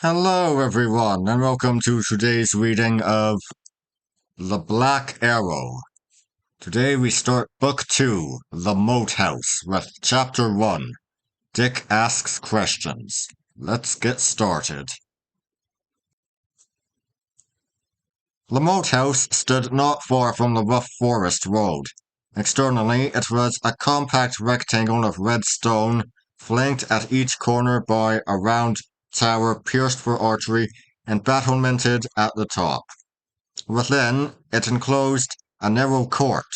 Hello, everyone, and welcome to today's reading of The Black Arrow. Today we start Book 2, The Moat House, with Chapter 1, Dick Asks Questions. Let's get started. The moat house stood not far from the rough forest road. Externally, it was a compact rectangle of red stone, flanked at each corner by a round tower pierced for archery and battlemented at the top. Within, it enclosed a narrow court.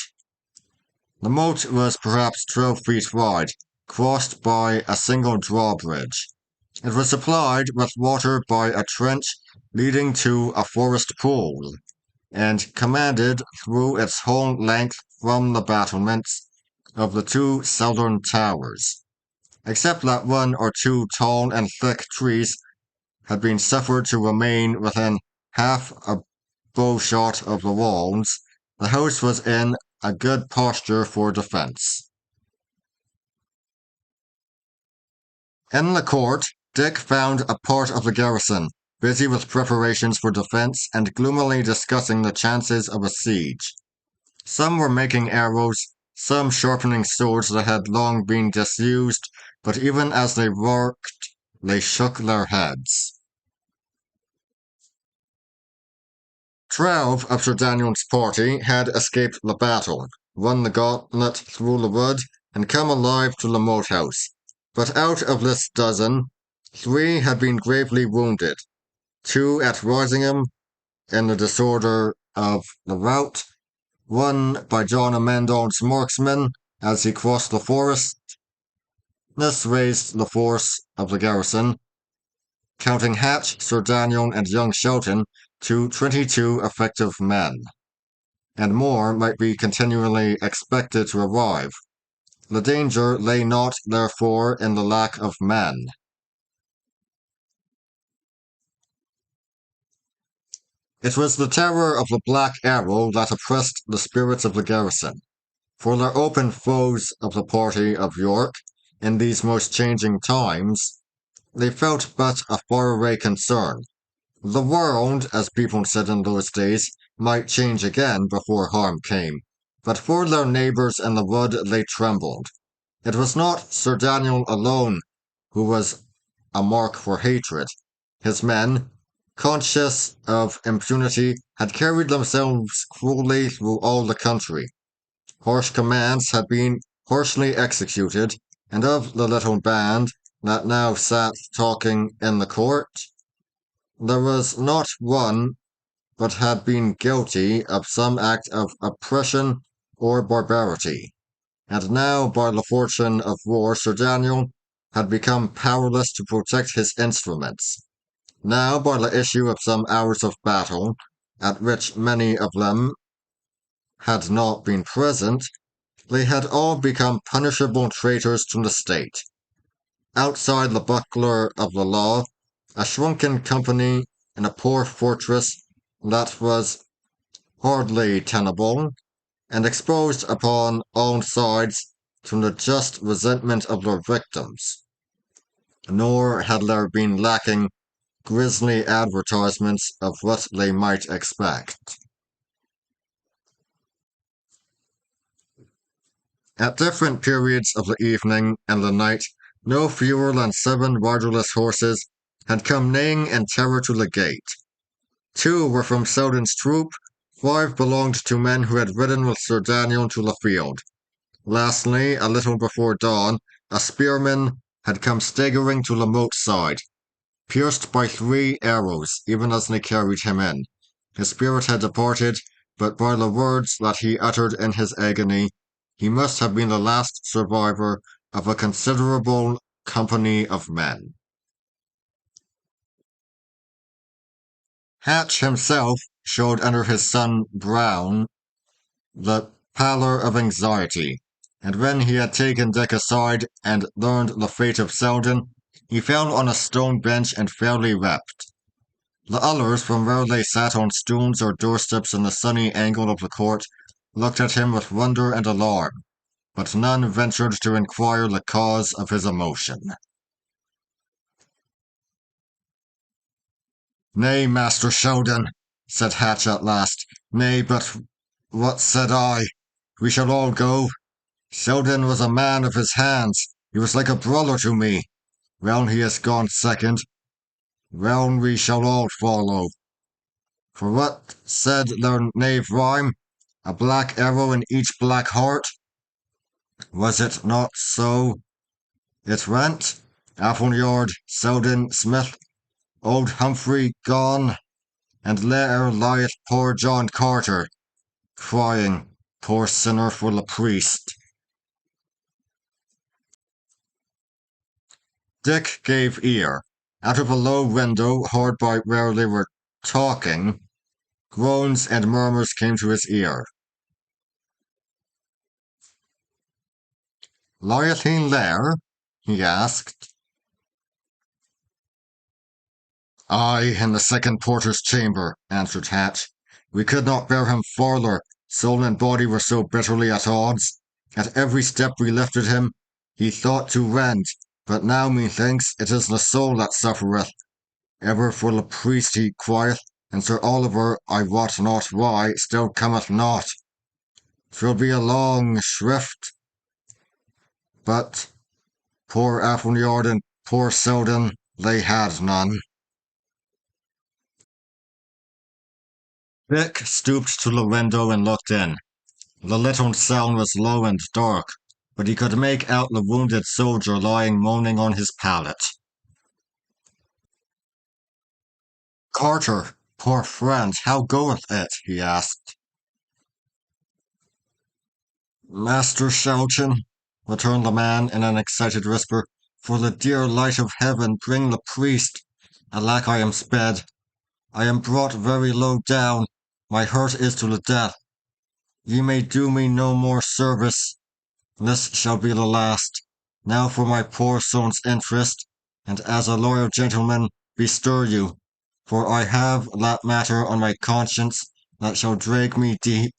The moat was perhaps 12 feet wide, crossed by a single drawbridge. It was supplied with water by a trench leading to a forest pool, and commanded through its whole length from the battlements of the two southern towers, except that one or two tall and thick trees had been suffered to remain within half a bowshot of the walls. The house was in a good posture for defense. In the court, Dick found a part of the garrison, busy with preparations for defense and gloomily discussing the chances of a siege. Some were making arrows, some sharpening swords that had long been disused, but even as they worked, they shook their heads. 12 of Sir Daniel's party had escaped the battle, run the gauntlet through the wood, and come alive to the moat house. But out of this dozen, 3 had been gravely wounded, 2 at Risingham in the disorder of the rout, 1 by John Amendon's marksman as he crossed the forest. This raised the force of the garrison, counting Hatch, Sir Daniel, and young Shelton, to 22 effective men, and more might be continually expected to arrive. The danger lay not, therefore, in the lack of men. It was the terror of the Black Arrow that oppressed the spirits of the garrison, for their open foes of the party of York, in these most changing times, they felt but a faraway concern. The world, as people said in those days, might change again before harm came, but for their neighbours in the wood they trembled. It was not Sir Daniel alone who was a mark for hatred. His men, conscious of impunity, had carried themselves cruelly through all the country. Harsh commands had been harshly executed, and of the little band that now sat talking in the court, there was not one but had been guilty of some act of oppression or barbarity. And now, by the fortune of war, Sir Daniel had become powerless to protect his instruments. Now, by the issue of some hours of battle, at which many of them had not been present, they had all become punishable traitors to the state. Outside the buckler of the law, a shrunken company in a poor fortress that was hardly tenable, and exposed upon all sides to the just resentment of their victims. Nor had there been lacking grisly advertisements of what they might expect. At different periods of the evening and the night, no fewer than 7 riderless horses had come neighing in terror to the gate. 2 were from Selden's troop, 5 belonged to men who had ridden with Sir Daniel to the field. Lastly, a little before dawn, a spearman had come staggering to the moat side, pierced by 3 arrows, even as they carried him in. His spirit had departed, but by the words that he uttered in his agony, he must have been the last survivor of a considerable company of men. Hatch himself showed under his son Bryan the pallor of anxiety, and when he had taken Dick aside and learned the fate of Selden, he fell on a stone bench and fairly wept. The others, from where they sat on stools or doorsteps in the sunny angle of the court, looked at him with wonder and alarm, but none ventured to inquire the cause of his emotion. Nay, Master Sheldon, said Hatch at last. Nay, but what said I? We shall all go. Sheldon was a man of his hands. He was like a brother to me. Well, he has gone second. Well, we shall all follow. For what said their knave rhyme? A black arrow in each black heart? Was it not so? It went. Appleyard, Selden, Smith, old Humphrey gone, and there lieth poor John Carter, crying, poor sinner for the priest. Dick gave ear. Out of a low window hard by where they were talking, groans and murmurs came to his ear. Lieth he there? He asked. Aye, in the second porter's chamber, answered Hatch. We could not bear him farther, soul and body were so bitterly at odds. At every step we lifted him, he thought to rend, but now methinks it is the soul that suffereth. Ever for the priest he crieth, and Sir Oliver, I wot not why, still cometh not. 'Twill be a long shrift, but poor Appleyard and poor Selden, they had none. Dick stooped to the window and looked in. The little cell was low and dark, but he could make out the wounded soldier lying moaning on his pallet. Carter, poor friend, how goeth it? He asked. Master Shelton, returned the man in an excited whisper, for the dear light of heaven bring the priest. Alack, I am sped. I am brought very low down. My hurt is to the death. Ye may do me no more service. This shall be the last. Now for my poor son's interest, and as a loyal gentleman, bestir you, for I have that matter on my conscience that shall drag me deep.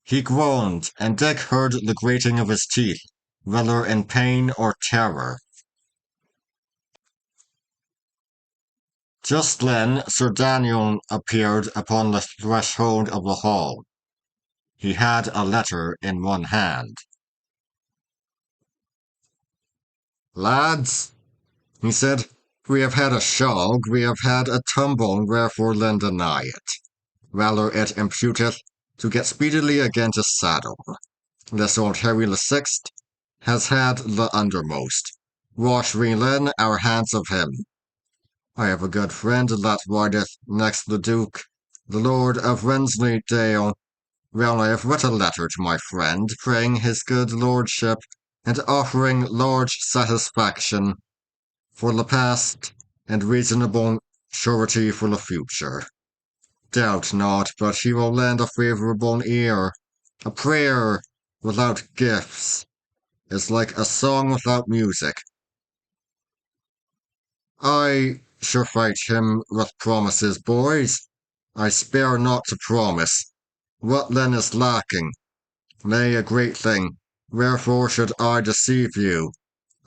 He groaned, and Dick heard the grating of his teeth, whether in pain or terror. Just then Sir Daniel appeared upon the threshold of the hall. He had a letter in one hand. Lads, he said, we have had a shog, we have had a tumble, wherefore then deny it. Valor it imputeth to get speedily again to saddle. This old Harry the Sixth has had the undermost. Wash we then our hands of him. I have a good friend that rideth next the Duke, the Lord of Wensleydale. Well, I have writ a letter to my friend, praying his good lordship, and offering large satisfaction for the past, and reasonable surety for the future. Doubt not, but he will lend a favourable ear. A prayer without gifts is like a song without music. I surfeit him with promises, boys. I spare not to promise. What then is lacking? Nay, a great thing. Wherefore should I deceive you?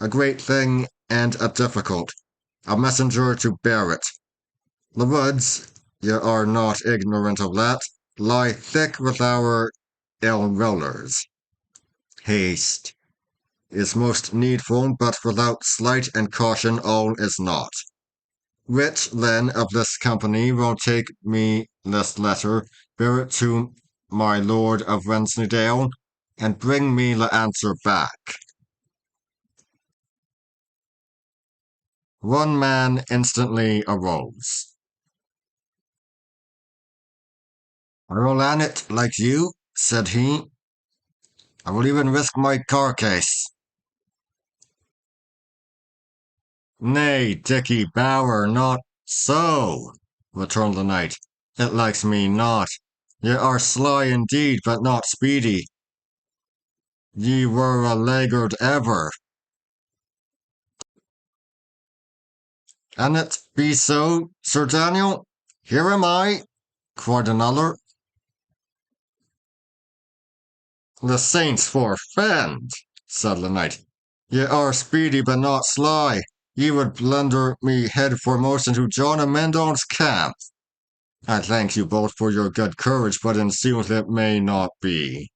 A great thing and a difficult. A messenger to bear it. The woods, ye are not ignorant of that, lie thick with our ill willers. Haste is most needful, but without sleight and caution all is naught. Which, then, of this company will take me this letter, bear it to my lord of Wensleydale, and bring me the answer back. One man instantly arose. I will an it like you, said he. I will even risk my carcase. Nay, Dickie Bower, not so, returned the knight. It likes me not. Ye are sly indeed, but not speedy. Ye were a laggard ever. An it be so, Sir Daniel? Here am I, cried another. The saints forfend, said the knight. Ye are speedy, but not sly. ye would blunder me head foremost into John Amendon's camp. I thank you both for your good courage, but in sooth it may not be.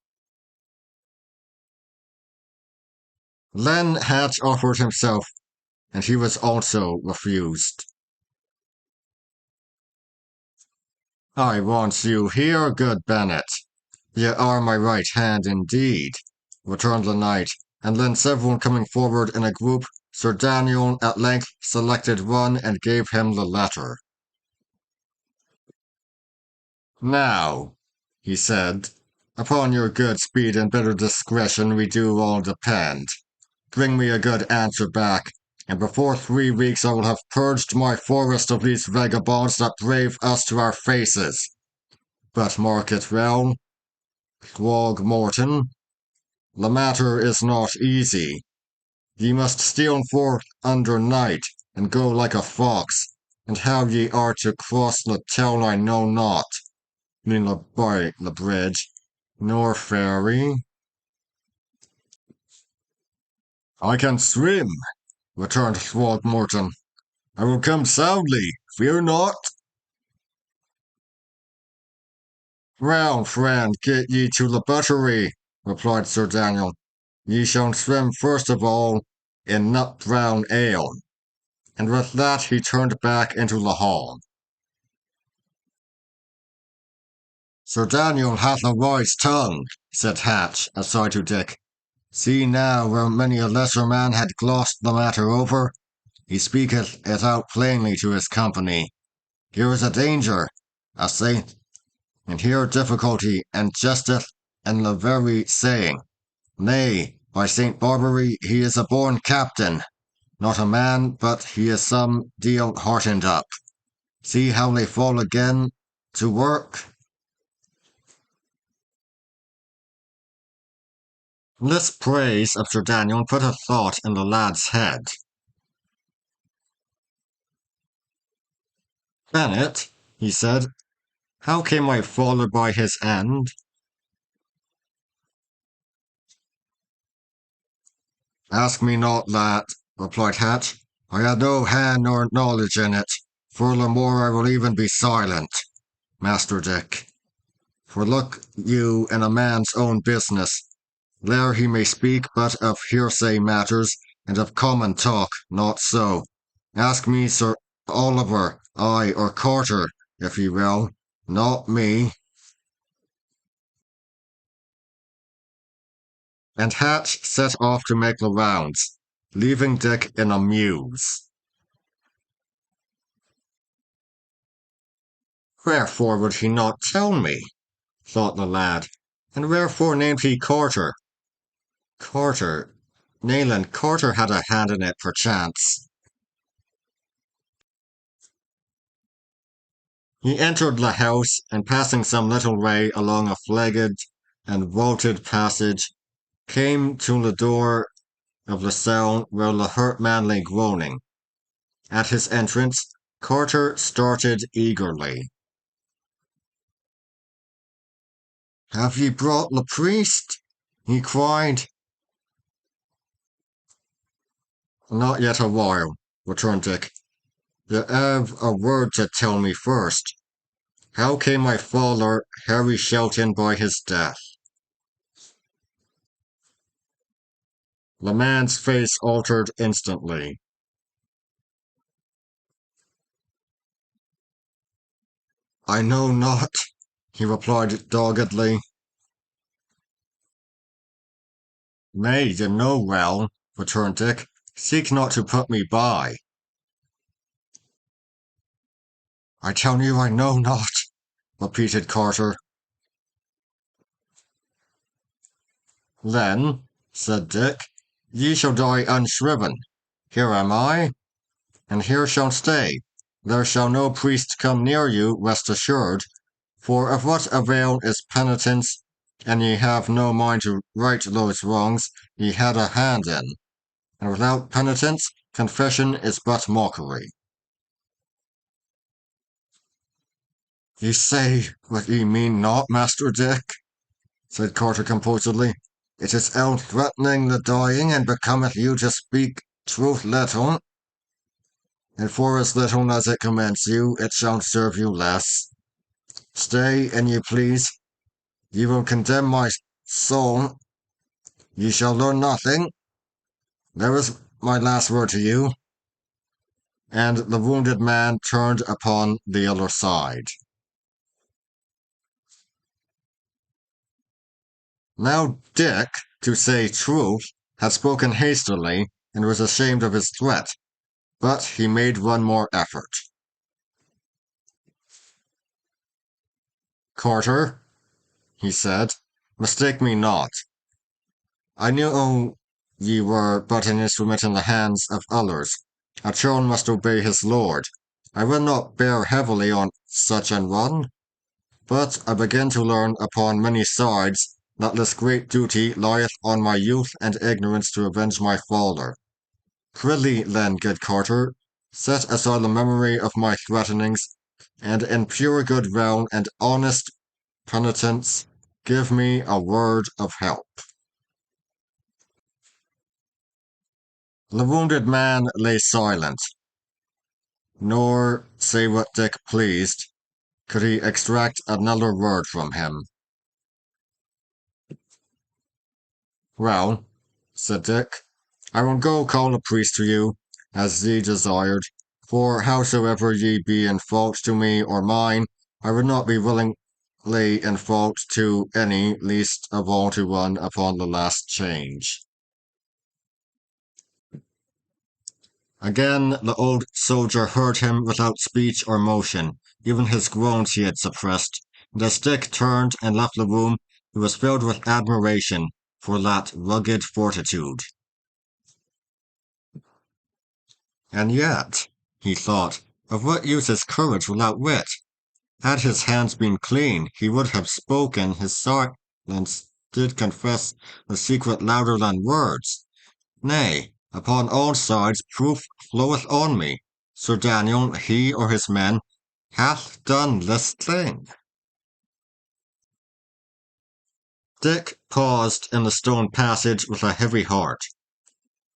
Then Hatch offered himself, and he was also refused. I want you here, good Bennet. Ye are my right hand indeed, returned the knight, and then several coming forward in a group, Sir Daniel at length selected one and gave him the letter. Now, he said, upon your good speed and better discretion we do all depend. Bring me a good answer back, and before 3 weeks I will have purged my forest of these vagabonds that brave us to our faces. But mark it well, Throgmorton, the matter is not easy. Ye must steal forth under night, and go like a fox, and how ye are to cross the town I know not, neither by the bridge, nor ferry. I can swim, returned Throgmorton. I will come soundly, fear not. Well, friend, get ye to the buttery, replied Sir Daniel. Ye shall swim first of all in nut brown ale. And with that he turned back into the hall. Sir Daniel hath a wise tongue, said Hatch, aside to Dick. See now where many a lesser man had glossed the matter over. He speaketh it out plainly to his company. Here is a danger, a saint, and here difficulty, and jesteth in the very saying. Nay, by Saint Barbary, he is a born captain, not a man, but he is some deal heartened up. See how they fall again to work. This praise of Sir Daniel put a thought in the lad's head. Bennet, he said, how came I followed by his end? Ask me not that, replied Hatch. I had no hand nor knowledge in it. Furthermore, I will even be silent, Master Dick. For look you in a man's own business. There he may speak but of hearsay matters, and of common talk, not so. Ask me, Sir Oliver, ay, or Carter, if ye will, not me. And Hatch set off to make the rounds, leaving Dick in a muse. Wherefore would he not tell me? Thought the lad, and wherefore named he Carter? Carter, Nayland Carter had a hand in it perchance. He entered the house, and passing some little way along a flagged and vaulted passage, came to the door of the cell where the hurt man lay groaning. At his entrance, Carter started eagerly. Have ye brought the priest? He cried. Not yet awhile, returned Dick. Ye have a word to tell me first. How came my father, Harry Shelton, by his death? The man's face altered instantly. I know not, he replied doggedly. Nay, ye know well, returned Dick. Seek not to put me by. I tell you I know not, repeated Carter. Then, said Dick, ye shall die unshriven. Here am I, and here shall stay. There shall no priest come near you, rest assured, for of what avail is penitence, and ye have no mind to right those wrongs ye had a hand in, and without penitence, confession is but mockery. Ye say what ye mean not, Master Dick, said Carter composedly. It is ill threatening the dying, and becometh you to speak truth little. and for as little as it commends you, it shall serve you less. Stay, an ye please. Ye will condemn my soul. Ye shall learn nothing. There is my last word to you. And the wounded man turned upon the other side. Now Dick, to say truth, had spoken hastily and was ashamed of his threat, but he made one more effort. Carter, he said, mistake me not. I knew ye were but an instrument in the hands of others. A churl must obey his lord. I will not bear heavily on such an one, but I begin to learn upon many sides that this great duty lieth on my youth and ignorance to avenge my father. Prithee, then, good Carter, set aside the memory of my threatenings, and in pure goodwill and honest penitence, give me a word of help. The wounded man lay silent, nor, say what Dick pleased, could he extract another word from him. Well, said Dick, I will go call a priest to you, as ye desired, for howsoever ye be in fault to me or mine, I would not be willingly in fault to any, least of all to one upon the last change. Again the old soldier heard him without speech or motion. Even his groans he had suppressed, and as Dick turned and left the room, he was filled with admiration for that rugged fortitude. And yet, he thought, of what use is courage without wit? Had his hands been clean, he would have spoken. His silence did confess the secret louder than words. Nay, upon all sides proof floweth on me. Sir Daniel, he or his men, hath done this thing. Dick paused in the stone passage with a heavy heart.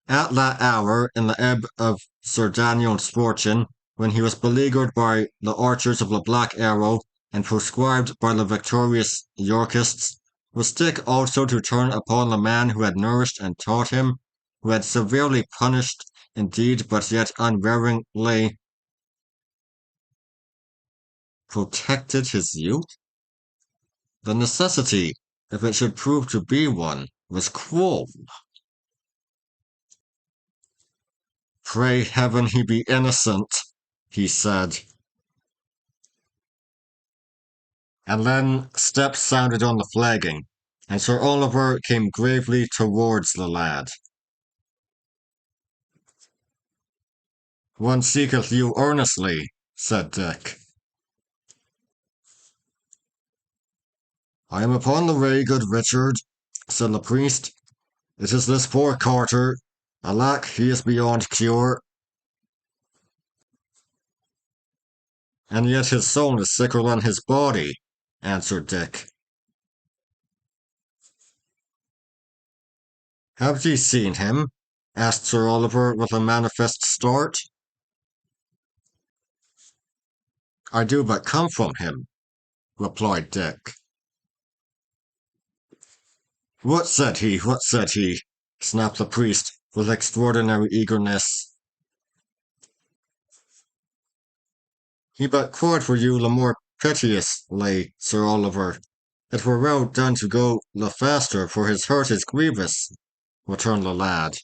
At that hour, in the ebb of Sir Daniel's fortune, when he was beleaguered by the archers of the Black Arrow and proscribed by the victorious Yorkists, was Dick also to turn upon the man who had nourished and taught him, who had severely punished, indeed, but yet unwearingly protected his youth? The necessity, if it should prove to be one, was cruel. Pray heaven he be innocent, he said. And then steps sounded on the flagging, and Sir Oliver came gravely towards the lad. One seeketh you earnestly, said Dick. I am upon the way, good Richard, said the priest. It is this poor Carter. Alack, he is beyond cure. And yet his soul is sicker than his body, answered Dick. Have ye seen him? Asked Sir Oliver with a manifest start. I do but come from him, replied Dick. What said he? What said he? Snapped the priest with extraordinary eagerness. He but cried for you the more piteously, Sir Oliver. It were well done to go the faster, for his hurt is grievous, returned the lad.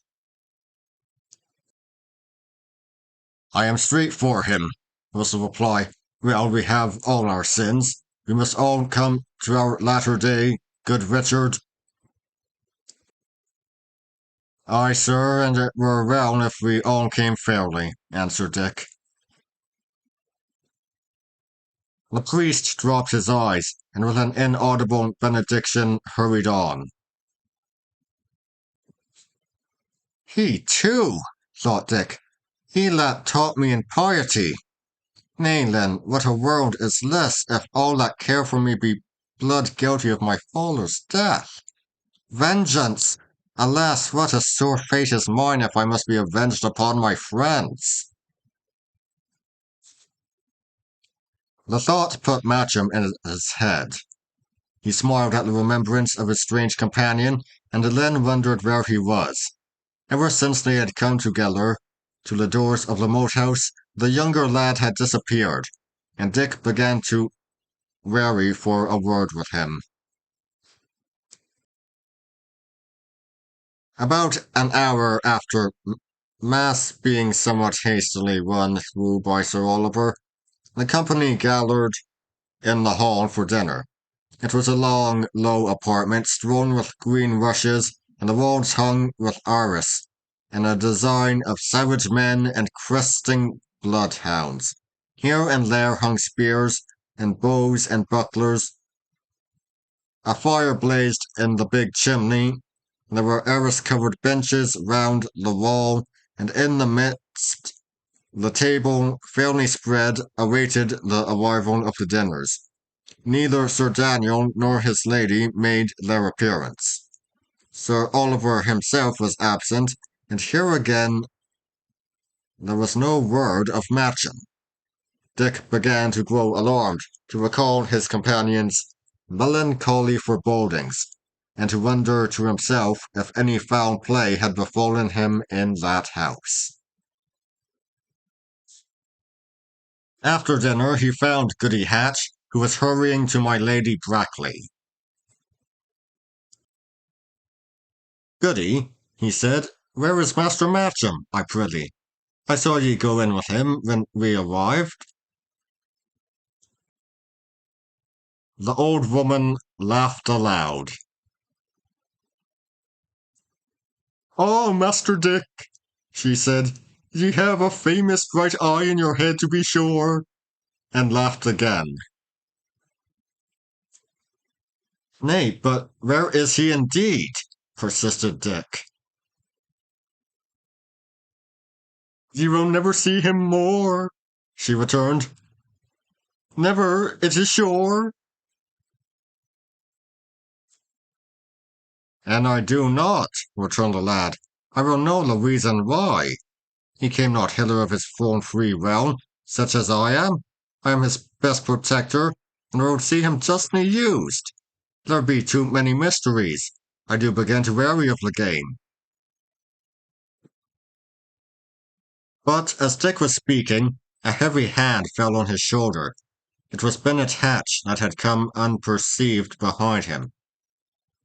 I am straight for him, was the reply. Well, we have all our sins. We must all come to our latter day, good Richard. Ay, sir, and it were well if we all came fairly, answered Dick. The priest dropped his eyes, and with an inaudible benediction hurried on. He, too, thought Dick. He that taught me in piety. Nay, then, what a world is this, if all that care for me be blood guilty of my father's death? Vengeance! Alas, what a sore fate is mine if I must be avenged upon my friends! The thought put Matcham in his head. He smiled at the remembrance of his strange companion, and then wondered where he was. Ever since they had come together to the doors of the moat house, the younger lad had disappeared, and Dick began to weary for a word with him. About an hour after Mass being somewhat hastily run through by Sir Oliver, the company gathered in the hall for dinner. It was a long, low apartment strewn with green rushes, and the walls hung with arras, and a design of savage men and cresting bloodhounds. Here and there hung spears and bows and bucklers. A fire blazed in the big chimney. There were arras-covered benches round the wall, and in the midst the table, fairly spread, awaited the arrival of the dinners. Neither Sir Daniel nor his lady made their appearance. Sir Oliver himself was absent, and here again there was no word of Matcham. Dick began to grow alarmed, to recall his companion's melancholy forebodings, and to wonder to himself if any foul play had befallen him in that house. After dinner he found Goody Hatch, who was hurrying to my Lady Brackley. "Goody," he said, "where is Master Matcham, I prithee? I saw ye go in with him when we arrived." The old woman laughed aloud. "Ah, Master Dick," she said, "ye have a famous bright eye in your head to be sure," and laughed again. "Nay, but where is he indeed?" persisted Dick. "Ye will never see him more," she returned. "Never, it is sure." "And I do not," returned the lad. "I will know the reason why. He came not hither of his own free will, such as I am. I am his best protector, and I will see him justly used. There be too many mysteries. I do begin to weary of the game." But as Dick was speaking, a heavy hand fell on his shoulder. It was Bennet Hatch that had come unperceived behind him.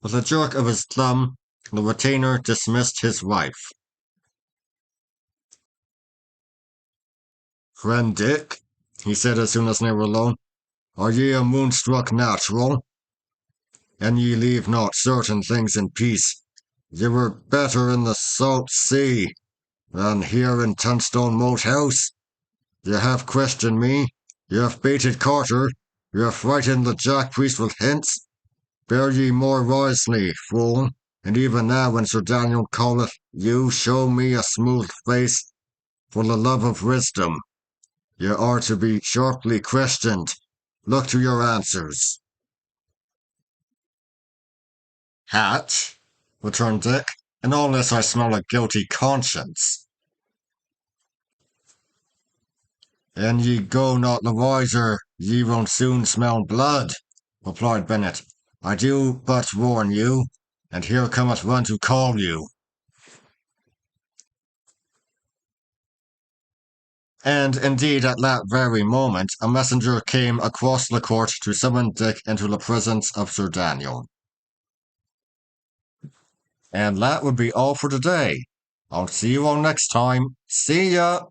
With a jerk of his thumb, the retainer dismissed his wife. "Friend Dick," he said as soon as they were alone, "are ye a moonstruck natural? And ye leave not certain things in peace. Ye were better in the salt sea than here in Tunstone Moat House. Ye have questioned me, ye have baited Carter, ye have frightened the Jack Priest with hints. Bear ye more wisely, fool, and even now when Sir Daniel calleth you, show me a smooth face, for the love of wisdom. Ye are to be sharply questioned. Look to your answers." "Hatch," returned Dick, "in all this I smell a guilty conscience." "An ye go not the wiser, ye will soon smell blood," replied Bennet. "I do but warn you, and here cometh one to call you." And indeed, at that very moment, a messenger came across the court to summon Dick into the presence of Sir Daniel. And that would be all for today. I'll see you all next time. See ya!